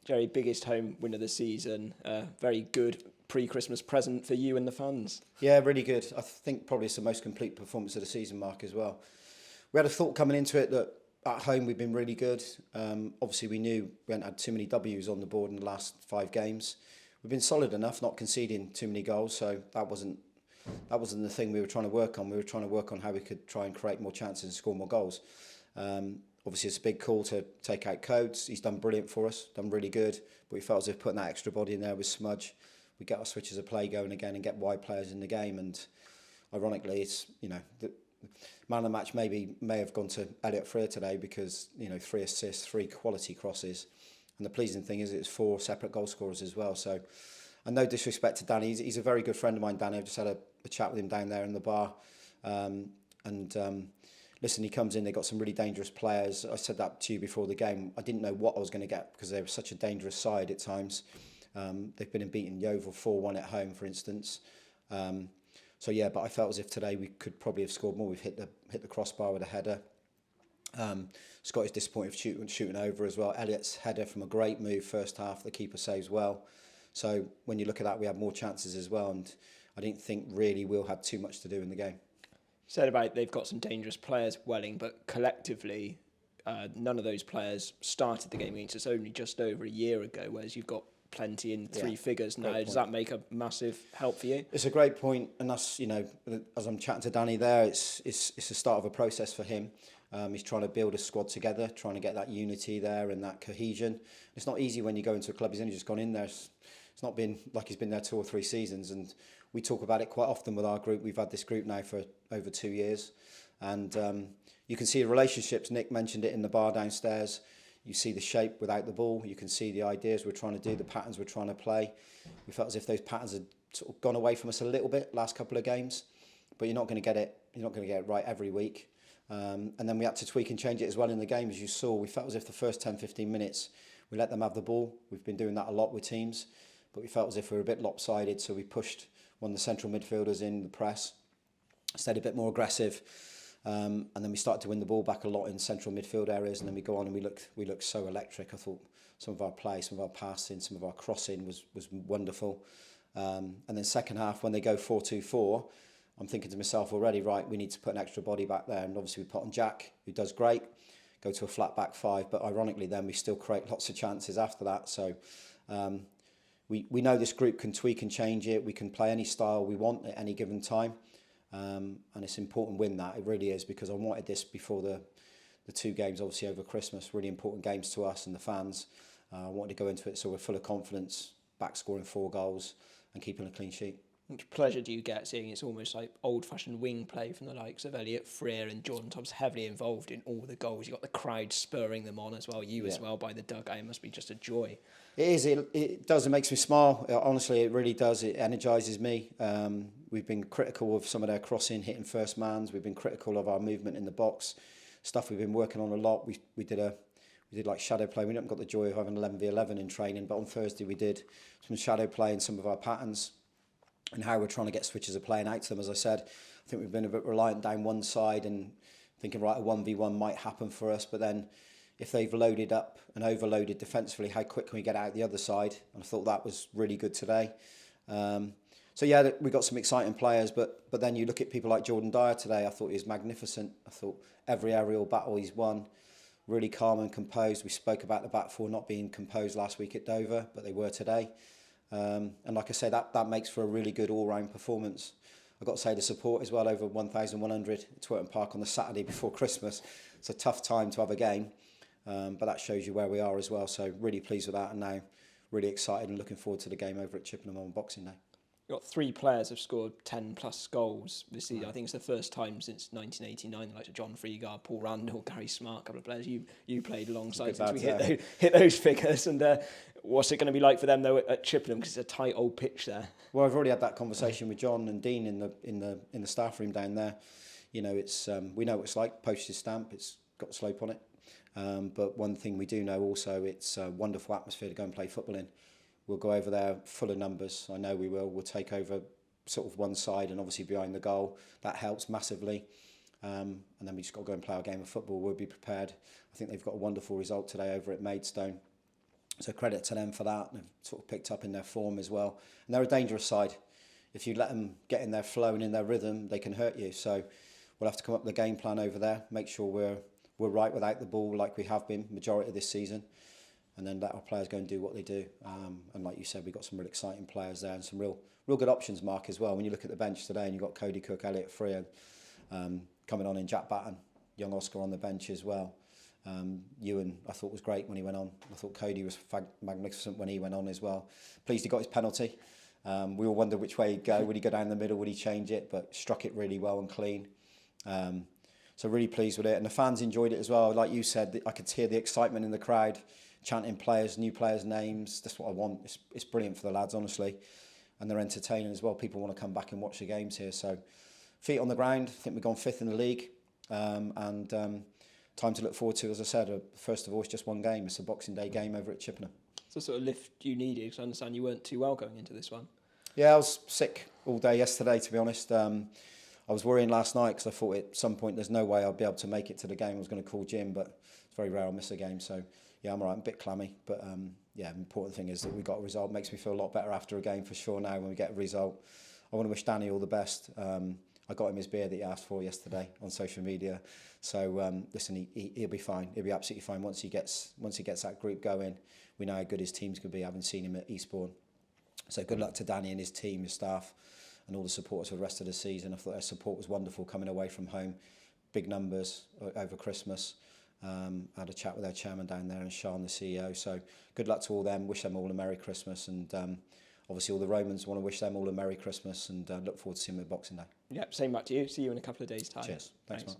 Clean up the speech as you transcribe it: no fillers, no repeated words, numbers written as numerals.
Jerry, biggest home win of the season. Very good pre-Christmas present for you and the fans. Yeah, really good. I think probably it's the most complete performance of the season, Mark, as well. We had a thought coming into it that at home we've been really good. Obviously, we knew we hadn't had too many W's on the board in the last 5 games. We've been solid enough, not conceding too many goals, so that wasn't the thing we were trying to work on. We were trying to work on how we could try and create more chances and score more goals. Obviously, it's a big call to take out Coates. He's done brilliant for us, done really good. But we felt as if putting that extra body in there with Smudge, we get our switches of play going again and get wide players in the game. And ironically, it's the man of the match may have gone to Elliot Freer today because 3 assists, 3 quality crosses, and the pleasing thing is it's 4 separate goal scorers as well. So, and no disrespect to Danny, he's a very good friend of mine. Danny, I've just had a chat with him down there in the bar, listen, he comes in, they've got some really dangerous players. I said that to you before the game. I didn't know what I was going to get because they were such a dangerous side at times. They've been beaten Yeovil 4-1 at home, for instance. So yeah, but I felt as if today we could probably have scored more. We've hit the crossbar with a header. Scott is disappointed for shooting over as well. Elliot's header from a great move first half. The keeper saves well. So when you look at that, we had more chances as well. And I didn't think really Will had too much to do in the game. Said about they've got some dangerous players, Welling, but collectively, none of those players started the game against us only just over a year ago, whereas you've got plenty in 3 figures now. Does that make a massive help for you? It's a great point, and that's, as I'm chatting to Danny there, it's the start of a process for him. He's trying to build a squad together, trying to get that unity there and that cohesion. It's not easy when you go into a club. He's only just gone in there. It's not been like he's been there 2 or 3 seasons, and we talk about it quite often with our group. We've had this group now for over 2 years, and you can see the relationships. Nick mentioned it in the bar downstairs. You see the shape without the ball. You can see the ideas we're trying to do, the patterns we're trying to play. We felt as if those patterns had sort of gone away from us a little bit last couple of games, but you're not going to get it. You're not going to get it right every week. And then we had to tweak and change it as well in the game, as you saw. We felt as if the first 10-15 minutes we let them have the ball. We've been doing that a lot with teams, but we felt as if we were a bit lopsided, so we pushed one of the central midfielders in the press, stayed a bit more aggressive, and then we started to win the ball back a lot in central midfield areas, and then we go on and we looked so electric. I thought some of our play, some of our passing, some of our crossing was wonderful. And then second half, when they go 4-2-4, I'm thinking to myself already, right, we need to put an extra body back there, and obviously we put on Jack, who does great, go to a flat back 5, but ironically then we still create lots of chances after that. So we know this group can tweak and change it. We can play any style we want at any given time. And it's important to win that. It really is, because I wanted this before the 2 games, obviously over Christmas, really important games to us and the fans. I wanted to go into it so we're full of confidence, back scoring 4 goals and keeping a clean sheet. Which pleasure do you get seeing it's almost like old-fashioned wing play from the likes of Elliot Freer and Jordan Thomas, heavily involved in all the goals. You've got the crowd spurring them on as well, as well by the dugout. It must be just a joy. It is. It does. It makes me smile. Honestly, it really does. It energises me. We've been critical of some of their crossing, hitting first mans. We've been critical of our movement in the box. Stuff we've been working on a lot. We did like shadow play. We haven't got the joy of having 11v11 in training, but on Thursday we did some shadow play in some of our patterns and how we're trying to get switches of playing out to them. As I said, I think we've been a bit reliant down one side and thinking, right, a 1v1 might happen for us, but then if they've loaded up and overloaded defensively, how quick can we get out the other side? And I thought that was really good today. So yeah, we got some exciting players, but then you look at people like Jordan Dyer today. I thought he was magnificent. I thought every aerial battle he's won, really calm and composed. We spoke about the back four not being composed last week at Dover, but they were today. And like I say, that makes for a really good all-round performance. I've got to say the support as well, over 1,100 at Twerton Park on the Saturday before Christmas. It's a tough time to have a game, but that shows you where we are as well. So really pleased with that, and now really excited and looking forward to the game over at Chippenham on Boxing Day. You've got 3 players have scored 10 plus goals this season. I think it's the first time since 1989, like John Freegard, Paul Randall, Gary Smart, a couple of players you played alongside since we hit those figures. And what's it going to be like for them though at Chippenham, because it's a tight old pitch there? Well, I've already had that conversation with John and Dean in the staff room down there. You know, it's we know what it's like, postage stamp. It's got a slope on it. But one thing we do know also, it's a wonderful atmosphere to go and play football in. We'll go over there full of numbers. I know we will. We'll take over sort of one side and obviously behind the goal. That helps massively. And then we just got to go and play our game of football. We'll be prepared. I think they've got a wonderful result today over at Maidstone. So credit to them for that. They've sort of picked up in their form as well. And they're a dangerous side. If you let them get in their flow and in their rhythm, they can hurt you. So we'll have to come up with a game plan over there, make sure we're right without the ball like we have been majority of this season, and then let our players go and do what they do. And like you said, we've got some real exciting players there and some real good options, Mark, as well. When you look at the bench today and you've got Cody Cook, Elliot Freo coming on in Jack Batten, young Oscar on the bench as well. Ewan, I thought was great when he went on. I thought Cody was magnificent when he went on as well. Pleased he got his penalty. We all wondered which way he'd go. Would he go down the middle? Would he change it? But struck it really well and clean. So really pleased with it. And the fans enjoyed it as well. Like you said, I could hear the excitement in the crowd, chanting players, new players' names. That's what I want. It's brilliant for the lads, honestly. And they're entertaining as well. People want to come back and watch the games here. So feet on the ground. I think we've gone 5th in the league. Time to look forward to, as I said, first of all, it's just one game. It's a Boxing Day game over at Chippenham. So sort of lift you needed, because I understand you weren't too well going into this one. Yeah, I was sick all day yesterday, to be honest. I was worrying last night because I thought at some point there's no way I'd be able to make it to the game. I was going to call Jim, but it's very rare I'll miss a game. So, yeah, I'm all right. I'm a bit clammy. But, yeah, the important thing is that we got a result. It makes me feel a lot better after a game for sure now when we get a result. I want to wish Danny all the best. I got him his beer that he asked for yesterday on social media. So listen, he'll be fine. He'll be absolutely fine once he gets that group going. We know how good his team's going to be, having seen him at Eastbourne. So good luck to Danny and his team, his staff, and all the supporters for the rest of the season. I thought their support was wonderful coming away from home. Big numbers over Christmas. I had a chat with their chairman down there and Sean, the CEO. So good luck to all them. Wish them all a Merry Christmas. And obviously all the Romans want to wish them all a Merry Christmas and look forward to seeing them at Boxing Day. Yeah, same back to you. See you in a couple of days' time. Cheers. Thanks, Mark.